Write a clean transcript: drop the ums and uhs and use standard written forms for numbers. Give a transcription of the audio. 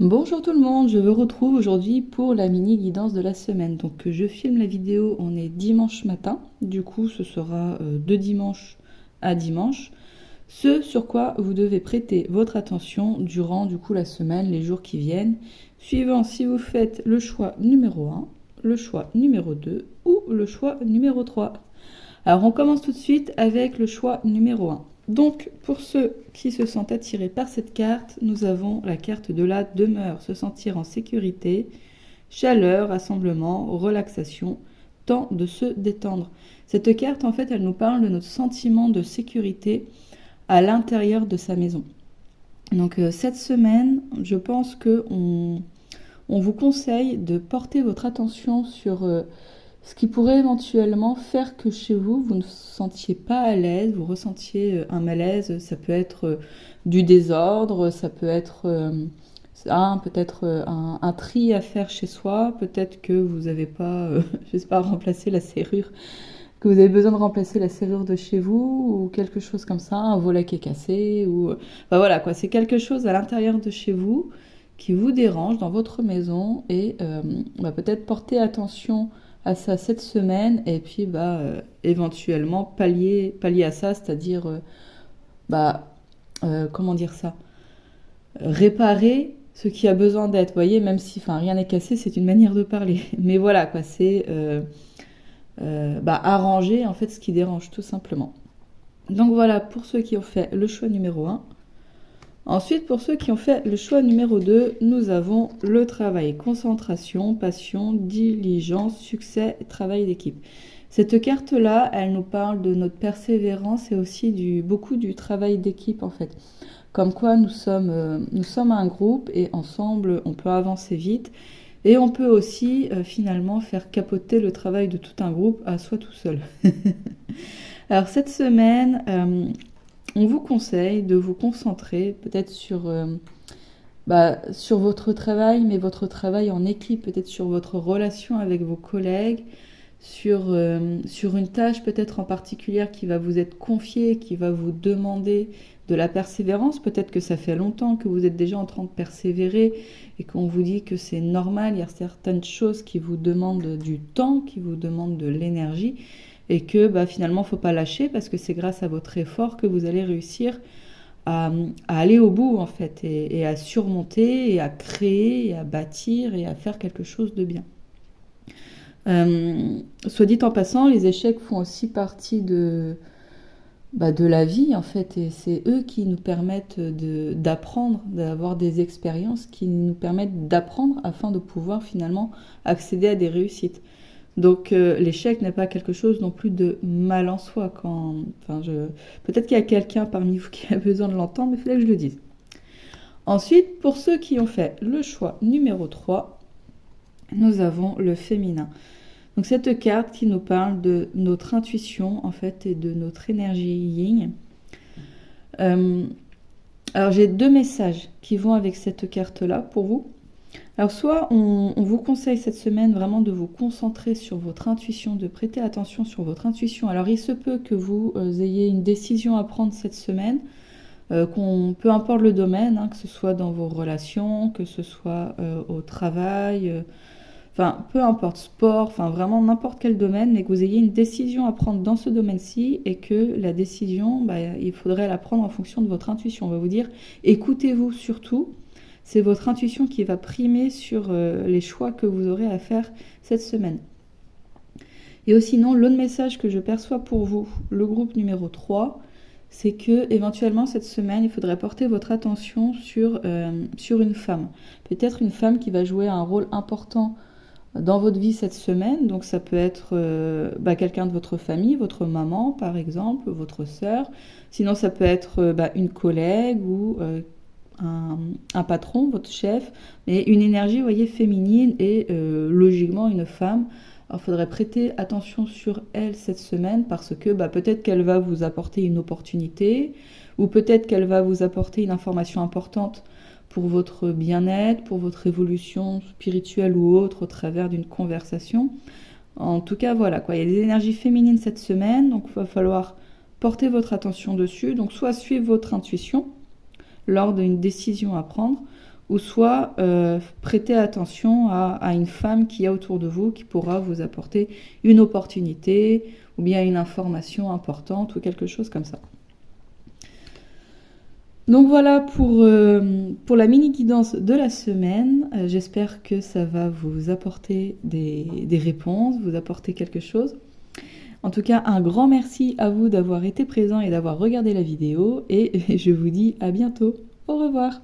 Bonjour tout le monde, je vous retrouve aujourd'hui pour la mini guidance de la semaine. Donc je filme la vidéo, on est dimanche matin, du coup ce sera de dimanche à dimanche. Ce sur quoi vous devez prêter votre attention durant du coup la semaine, les jours qui viennent, suivant si vous faites le choix numéro 1, le choix numéro 2 ou le choix numéro 3. Alors on commence tout de suite avec le choix numéro 1. Donc pour ceux qui se sentent attirés par cette carte, nous avons la carte de la demeure, se sentir en sécurité, chaleur, rassemblement, relaxation, temps de se détendre. Cette carte en fait elle nous parle de notre sentiment de sécurité à l'intérieur de sa maison. Donc cette semaine, je pense que on vous conseille de porter votre attention sur ce qui pourrait éventuellement faire que chez vous, vous ne vous sentiez pas à l'aise, vous ressentiez un malaise. Ça peut être du désordre, ça peut être peut-être un tri à faire chez soi, peut-être que vous n'avez pas, je sais pas, remplacé la serrure, que vous avez besoin de remplacer la serrure de chez vous, ou quelque chose comme ça, un volet qui est cassé, ou... Enfin, voilà, quoi, c'est quelque chose à l'intérieur de chez vous qui vous dérange dans votre maison, et peut-être porter attention à ça cette semaine, et puis éventuellement pallier à ça, c'est-à-dire comment dire ça, réparer ce qui a besoin d'être. Vous voyez, même si rien n'est cassé, c'est une manière de parler. Mais voilà, quoi, c'est arranger en fait ce qui dérange, tout simplement. Donc voilà pour ceux qui ont fait le choix numéro 1. Ensuite, pour ceux qui ont fait le choix numéro 2, nous avons le travail, concentration, passion, diligence, succès, travail d'équipe. Cette carte-là, elle nous parle de notre persévérance et aussi beaucoup du travail d'équipe en fait. Comme quoi nous sommes un groupe et ensemble on peut avancer vite. Et on peut aussi finalement faire capoter le travail de tout un groupe à soi tout seul. Alors cette semaine, on vous conseille de vous concentrer peut-être sur votre travail, mais votre travail en équipe, peut-être sur votre relation avec vos collègues, sur une tâche peut-être en particulier qui va vous être confiée, qui va vous demander de la persévérance. Peut-être que ça fait longtemps que vous êtes déjà en train de persévérer et qu'on vous dit que c'est normal. Il y a certaines choses qui vous demandent du temps, qui vous demandent de l'énergie, et que finalement il ne faut pas lâcher, parce que c'est grâce à votre effort que vous allez réussir à aller au bout en fait, et à surmonter, et à créer, et à bâtir, et à faire quelque chose de bien. Soit dit en passant, les échecs font aussi partie de la vie en fait, et c'est eux qui nous permettent d'apprendre, d'avoir des expériences qui nous permettent d'apprendre afin de pouvoir finalement accéder à des réussites. Donc l'échec n'est pas quelque chose non plus de mal en soi. Peut-être qu'il y a quelqu'un parmi vous qui a besoin de l'entendre, mais il fallait que je le dise. Ensuite, pour ceux qui ont fait le choix numéro 3, nous avons le féminin. Donc cette carte qui nous parle de notre intuition en fait, et de notre énergie yin. Alors j'ai 2 messages qui vont avec cette carte-là pour vous. Alors soit on vous conseille cette semaine vraiment de vous concentrer sur votre intuition, de prêter attention sur votre intuition. Alors il se peut que vous ayez une décision à prendre cette semaine, peu importe le domaine, que ce soit dans vos relations, que ce soit au travail, peu importe, sport, vraiment n'importe quel domaine, mais que vous ayez une décision à prendre dans ce domaine-ci, et que la décision, il faudrait la prendre en fonction de votre intuition. On va vous dire, écoutez-vous surtout. C'est votre intuition qui va primer sur les choix que vous aurez à faire cette semaine. Et aussi, sinon, l'autre message que je perçois pour vous, le groupe numéro 3, c'est que éventuellement cette semaine, il faudrait porter votre attention sur une femme. Peut-être une femme qui va jouer un rôle important dans votre vie cette semaine. Donc ça peut être quelqu'un de votre famille, votre maman par exemple, votre sœur. Sinon ça peut être une collègue ou un patron, votre chef, mais une énergie, vous voyez, féminine, et logiquement une femme. Alors il faudrait prêter attention sur elle cette semaine, parce que peut-être qu'elle va vous apporter une opportunité, ou peut-être qu'elle va vous apporter une information importante pour votre bien-être, pour votre évolution spirituelle ou autre, au travers d'une conversation. En tout cas, voilà, quoi. Il y a des énergies féminines cette semaine, donc il va falloir porter votre attention dessus. Donc soit suivre votre intuition lors d'une décision à prendre, ou soit prêtez attention à une femme qui est autour de vous, qui pourra vous apporter une opportunité ou bien une information importante ou quelque chose comme ça. Donc voilà pour la mini-guidance de la semaine. J'espère que ça va vous apporter des réponses, vous apporter quelque chose. En tout cas, un grand merci à vous d'avoir été présent et d'avoir regardé la vidéo. Et je vous dis à bientôt. Au revoir.